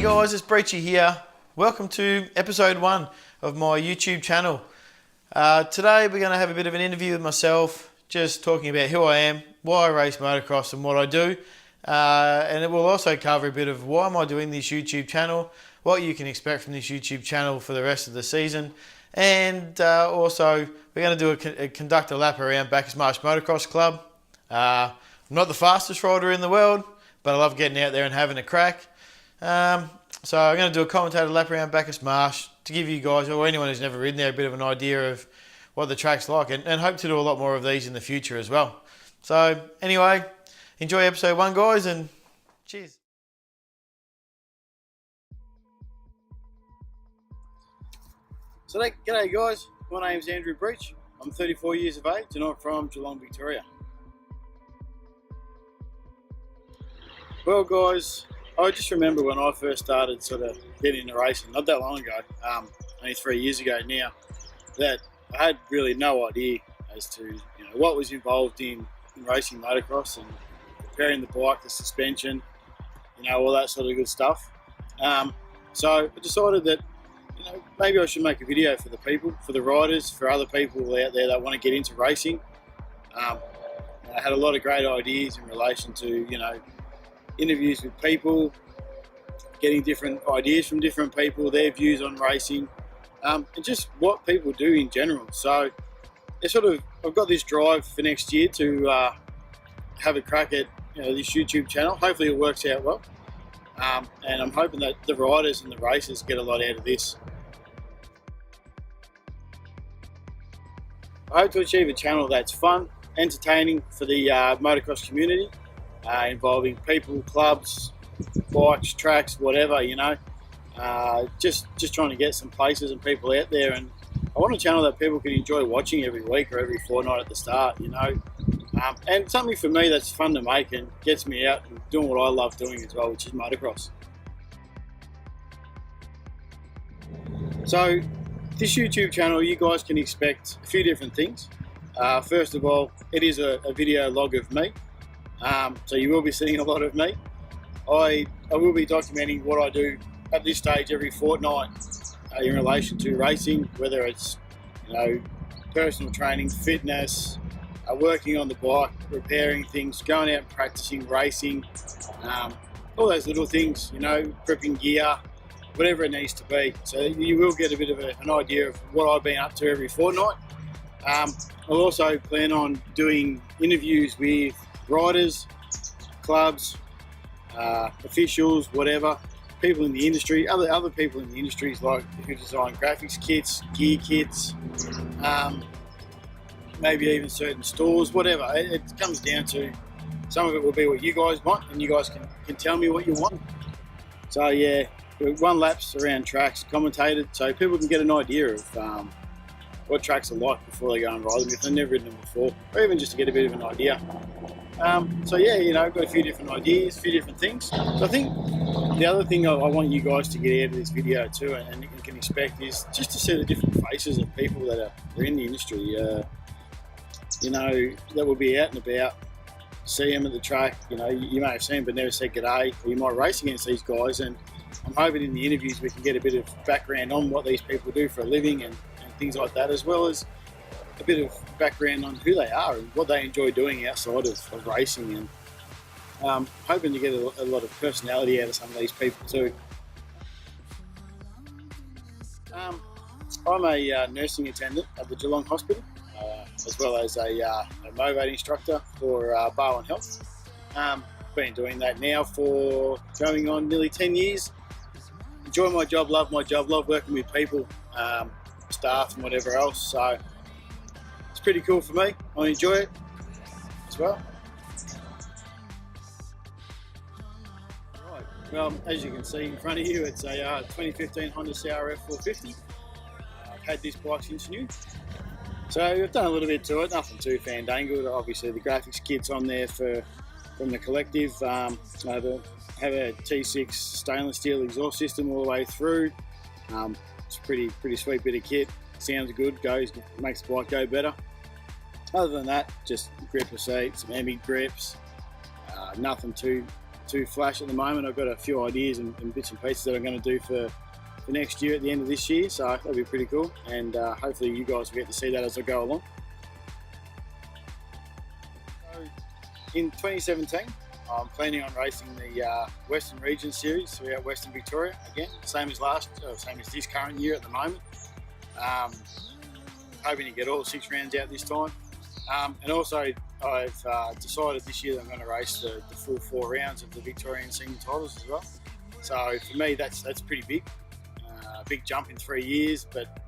guys, it's Breachy here. Welcome to episode 1 of my YouTube channel. Today we're going to have a bit of an interview with myself, just talking about who I am, why I race motocross and what I do. And it will also cover a bit of why am I doing this YouTube channel, what you can expect from this YouTube channel for the rest of the season. And also we're going to do conduct a lap around Bacchus Marsh Motocross Club. I'm not the fastest rider in the world, but I love getting out there and having a crack. So I'm going to do a commentator lap around Bacchus Marsh to give you guys, or anyone who's never ridden there, a bit of an idea of what the track's like, and hope to do a lot more of these in the future as well. So anyway, enjoy episode 1, guys, and cheers. So g'day guys, my name's Andrew Breach. I'm 34 years of age and I'm from Geelong, Victoria. Well guys, I just remember when I first started sort of getting into racing, not that long ago, only 3 years ago now, that I had really no idea as to what was involved in racing motocross and preparing the bike, the suspension, all that sort of good stuff. So I decided that maybe I should make a video for the people, for the riders, for other people out there that want to get into racing. I had a lot of great ideas in relation to interviews with people, getting different ideas from different people, their views on racing, and just what people do in general. So I've got this drive for next year to have a crack at this YouTube channel. Hopefully it works out well, and I'm hoping that the riders and the racers get a lot out of this. I hope to achieve a channel that's fun, entertaining for the motocross community, involving people, clubs, bikes, tracks, whatever, just trying to get some places and people out there. And I want a channel that people can enjoy watching every week or every fortnight at the start, and something for me that's fun to make and gets me out and doing what I love doing as well, which is motocross. So this YouTube channel, you guys can expect a few different things. First of all, it is a video log of me. So you will be seeing a lot of me. I will be documenting what I do at this stage every fortnight in relation to racing, whether it's personal training, fitness, working on the bike, repairing things, going out and practicing racing, all those little things, prepping gear, whatever it needs to be. So you will get a bit of an idea of what I've been up to every fortnight. I'll also plan on doing interviews with riders, clubs, officials, whatever, people in the industry, other people in the industries like who design graphics kits, gear kits, maybe even certain stores, whatever. It comes down to, some of it will be what you guys want, and you guys can tell me what you want. So yeah, we've run laps around tracks, commentated, so people can get an idea of what tracks are like before they go and ride them, if they've never ridden them before, or even just to get a bit of an idea. So yeah, I've got a few different ideas, a few different things. So I think the other thing I want you guys to get out of this video too, and you can expect, is just to see the different faces of people that are in the industry, that will be out and about, see them at the track. You may have seen them but never said g'day, or you might race against these guys, and I'm hoping in the interviews we can get a bit of background on what these people do for a living and things like that, as well as a bit of background on who they are and what they enjoy doing outside of racing, and hoping to get a lot of personality out of some of these people too. I'm a nursing attendant at the Geelong Hospital, as well as a motivating instructor for Barwon Health. Been doing that now for going on nearly 10 years. Enjoy my job, love working with people, staff and whatever else, so it's pretty cool for me. I enjoy it as well. Right, well, as you can see in front of you, it's a 2015 Honda CRF 450. I've had this bike since new, so I've done a little bit to it, nothing too fandangled. Obviously the graphics kit's on there from the collective. I have a T6 stainless steel exhaust system all the way through. It's a pretty sweet bit of kit. Sounds good, makes the bike go better. Other than that, just gripper seats, some Emmy grips, nothing too too flash at the moment. I've got a few ideas and bits and pieces that I'm going to do for next year at the end of this year, so that'll be pretty cool, and hopefully you guys will get to see that as I go along. So in 2017, I'm planning on racing the Western Region Series throughout Western Victoria again, same as this current year at the moment. Hoping to get all 6 rounds out this time, and also I've decided this year that I'm going to race the full 4 rounds of the Victorian Senior titles as well. So for me, that's pretty big. Big jump in 3 years, but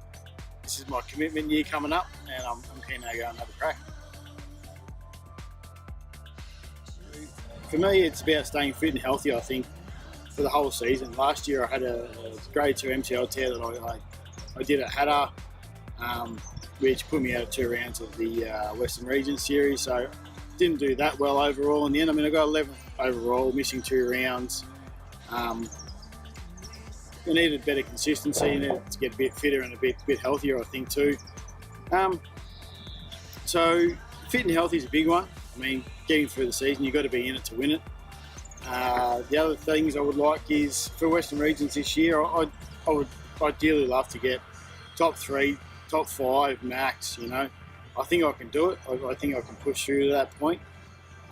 this is my commitment year coming up, and I'm keen to go and have a crack. For me, it's about staying fit and healthy, I think, for the whole season. Last year I had a grade 2 MTL tear that I did at Hattah, which put me out of 2 rounds of the Western Region Series, so didn't do that well overall in the end. I mean, I got 11th overall, missing 2 rounds. I needed better consistency, needed to get a bit fitter and a bit healthier, I think, too. So fit and healthy is a big one. I mean, getting through the season, you've got to be in it to win it. The other things I would like is, for Western Regions this year, I would ideally love to get top 3, top 5 max, you know. I think I can do it. I think I can push through to that point.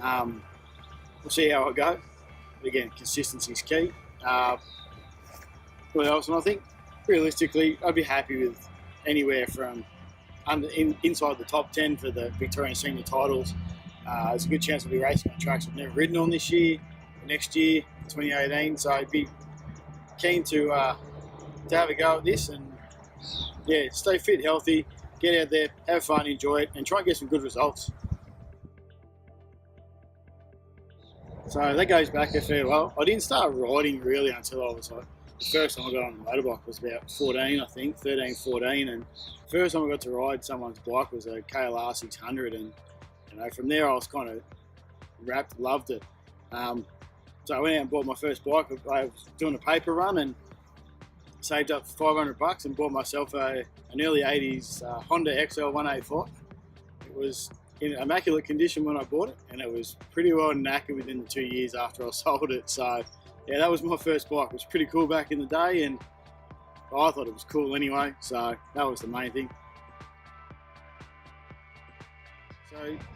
We'll see how I go. But again, consistency is key. What else? And I think realistically, I'd be happy with anywhere from inside the top 10 for the Victorian Senior titles. There's a good chance I'll be racing on tracks I've never ridden on this year, next year, 2018. So I'd be keen to have a go at this, and yeah, stay fit, healthy, get out there, have fun, enjoy it, and try and get some good results. So that goes back a fair while. I didn't start riding really until I was the first time I got on a motorbike was about 14, I think, 13, 14, and the first time I got to ride someone's bike was a KLR 600, and you know, from there I was kind of wrapped, loved it. So I went out and bought my first bike. I was doing a paper run and saved up $500 and bought myself an early 80s Honda XL 185. It was in immaculate condition when I bought it, and it was pretty well knackered within the 2 years after I sold it. So yeah, that was my first bike. It was pretty cool back in the day, and I thought it was cool anyway, so that was the main thing.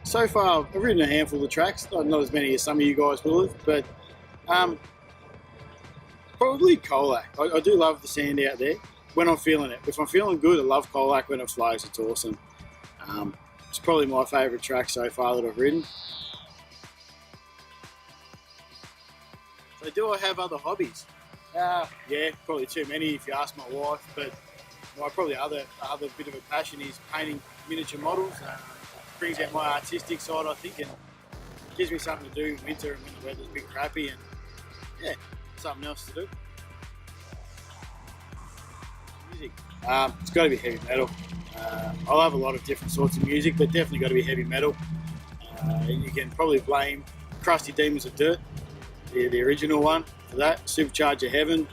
So far I've ridden a handful of tracks, not as many as some of you guys will have, but probably Colac. I do love the sand out there when I'm feeling it. If I'm feeling good, I love Colac when it flows. It's awesome. It's probably my favourite track so far that I've ridden. So do I have other hobbies? Yeah, probably too many if you ask my wife, but my probably other bit of a passion is painting miniature models. Brings out my artistic side, I think, and gives me something to do in winter and when the weather's a bit crappy, and yeah, something else to do. Music. It's got to be heavy metal. I love a lot of different sorts of music, but definitely got to be heavy metal. You can probably blame Crusty Demons of Dirt, the original one, for that. Supercharger Heaven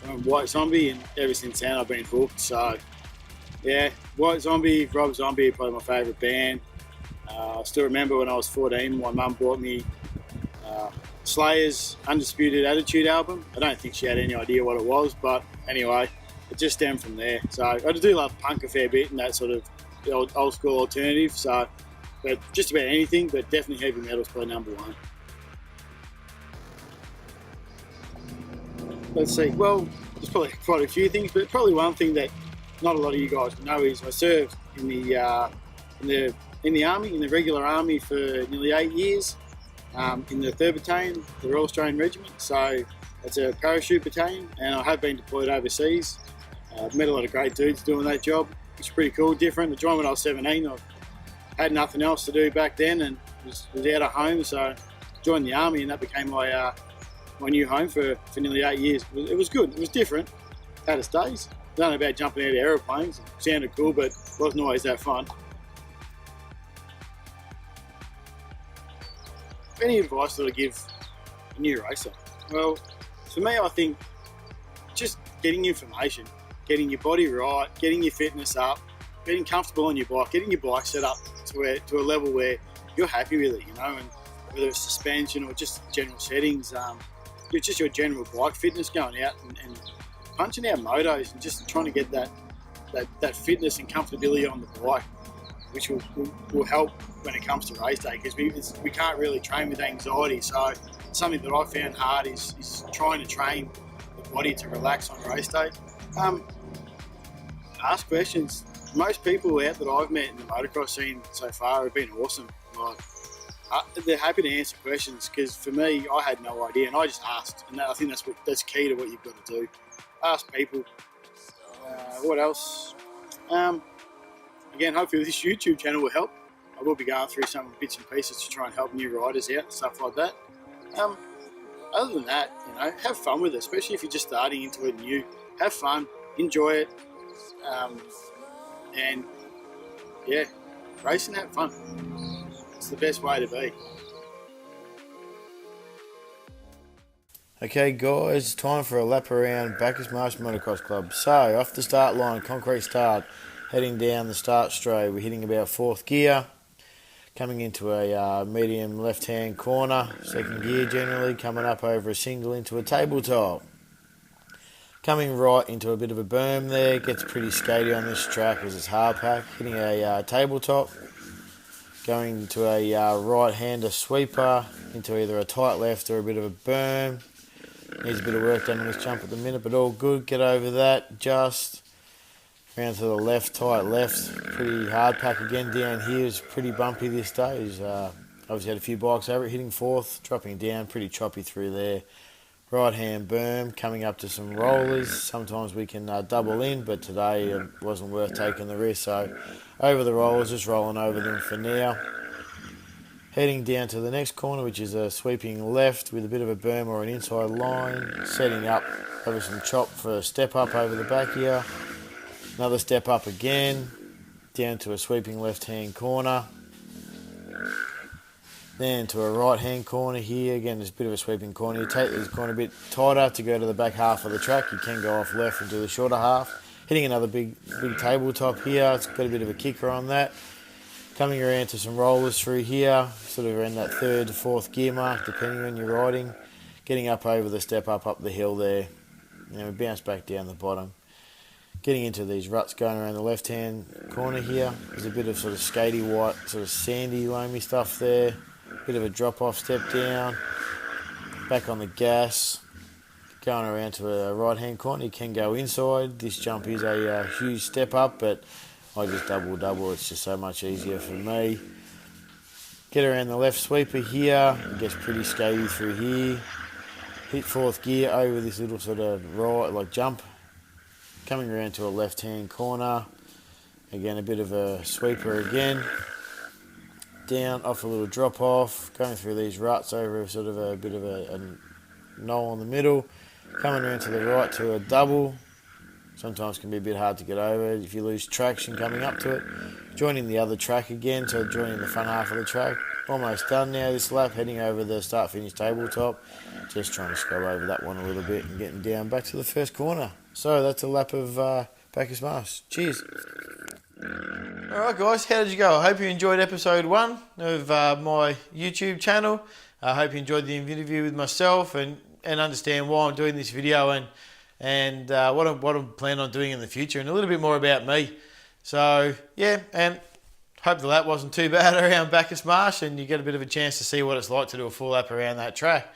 from White Zombie, and ever since then I've been hooked. So yeah, White Zombie, Rob Zombie are probably my favourite band. I still remember when I was 14, my mum bought me Slayer's Undisputed Attitude album. I don't think she had any idea what it was, but anyway, it just stemmed from there. So I do love punk a fair bit and that sort of old school alternative. So, but just about anything, but definitely heavy metal's probably number one. Let's see. Well, there's probably quite a few things, but probably one thing that not a lot of you guys know is I served in the army, in the regular army for nearly 8 years, in the 3rd Battalion, the Royal Australian Regiment. So it's a parachute battalion, and I have been deployed overseas. I've met a lot of great dudes doing that job. It's pretty cool, different. I joined when I was 17. I had nothing else to do back then and was out of home, so joined the army, and that became my new home for nearly 8 years. It was good. It was different. Had its days. I don't know about jumping out of aeroplanes. It sounded cool, but wasn't always that fun. Any advice that I give a new racer? Well, for me, I think just getting information, getting your body right, getting your fitness up, getting comfortable on your bike, getting your bike set up to a level where you're happy with it, you know, and whether it's suspension or just general settings, just your general bike fitness, going out and punching out motos and just trying to get that fitness and comfortability on the bike, which will help when it comes to race day, because we can't really train with anxiety. So something that I found hard is trying to train the body to relax on race day. Ask questions. Most people out that I've met in the motocross scene so far have been awesome. Like, they're happy to answer questions, because for me, I had no idea and I just asked, and I think that's key to what you've got to do. Ask people. What else? Again, hopefully this YouTube channel will help. I will be going through some bits and pieces to try and help new riders out and stuff like that. Other than that, have fun with it, especially if you're just starting into it new. Have fun, enjoy it, and yeah, race and have fun. It's the best way to be. Okay guys, time for a lap around Bacchus Marsh Motocross Club. So, off the start line, concrete start, heading down the start straight. We're hitting about 4th gear, coming into a medium left-hand corner, 2nd gear generally, coming up over a single into a tabletop. Coming right into a bit of a berm there, gets pretty skatey on this track as it's hard pack, hitting a tabletop, going into a right-hander sweeper, into either a tight left or a bit of a berm. Needs a bit of work done on this jump at the minute, but all good. Get over that, just round to the left, tight left. Pretty hard pack again down here. Is pretty bumpy this day. He's obviously had a few bikes over it, hitting 4th, dropping down, pretty choppy through there. Right hand berm, coming up to some rollers. Sometimes we can double in, but today it wasn't worth taking the risk, so over the rollers, just rolling over them for now. Heading down to the next corner, which is a sweeping left with a bit of a berm or an inside line. Setting up over some chop for a step up over the back here. Another step up again, down to a sweeping left hand corner. Then to a right hand corner here, again there's a bit of a sweeping corner. You take this corner a bit tighter to go to the back half of the track. You can go off left into the shorter half. Hitting another big tabletop here, it's got a bit of a kicker on that. Coming around to some rollers through here, sort of around that 3rd to 4th gear mark, depending on your riding. Getting up over the step up the hill there. And then we bounce back down the bottom. Getting into these ruts going around the left-hand corner here. There's a bit of sort of skatey white, sort of sandy, loamy stuff there. Bit of a drop-off step down. Back on the gas. Going around to a right-hand corner, you can go inside. This jump is a huge step up, but I just double, it's just so much easier for me. Get around the left sweeper here, it gets pretty skatey through here. Hit 4th gear over this little sort of right, like jump. Coming around to a left hand corner. Again, a bit of a sweeper again. Down, off a little drop off, going through these ruts over sort of a bit of a knoll in the middle. Coming around to the right to a double. Sometimes can be a bit hard to get over if you lose traction coming up to it. Joining the other track again, so joining the front half of the track. Almost done now this lap, heading over the start-finish tabletop. Just trying to scrub over that one a little bit and getting down back to the first corner. So that's a lap of Bacchus Marsh. Cheers. Alright guys, how did you go? I hope you enjoyed episode 1 of my YouTube channel. I hope you enjoyed the interview with myself and understand why I'm doing this video and what I'm planning on doing in the future, and a little bit more about me. So yeah, and hope the lap wasn't too bad around Bacchus Marsh and you get a bit of a chance to see what it's like to do a full lap around that track.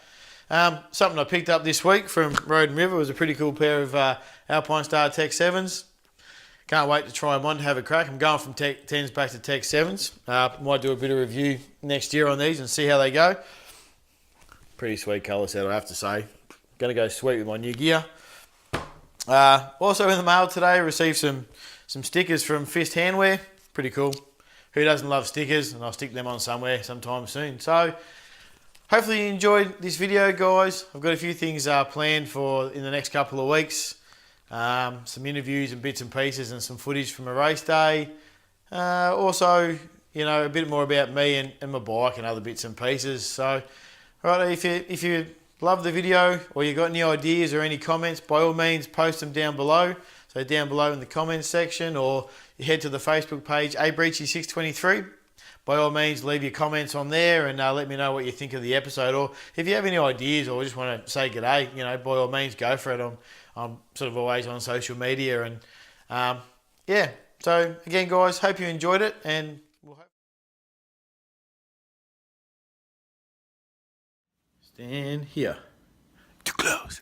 Something I picked up this week from Road and River was a pretty cool pair of Alpine Star Tech 7s. Can't wait to try them on to have a crack. I'm going from Tech 10s back to Tech 7s. Might do a bit of review next year on these and see how they go. Pretty sweet colour set, I have to say. Going to go sweet with my new gear. Also in the mail today, received some stickers from Fist Handwear. Pretty cool. Who doesn't love stickers? And I'll stick them on somewhere sometime soon. So hopefully you enjoyed this video, guys. I've got a few things planned for in the next couple of weeks. Some interviews and bits and pieces and some footage from a race day. Also, you know, a bit more about me and my bike and other bits and pieces. So, right, if you love the video or you got any ideas or any comments, by all means post them down below. So down below in the comments section, or you head to the Facebook page, abreachy623. by all means, leave your comments on there and let me know what you think of the episode. Or if you have any ideas or just want to say g'day, by all means, go for it. I'm sort of always on social media. And yeah, so again, guys, hope you enjoyed it. And we'll stand here. Too close.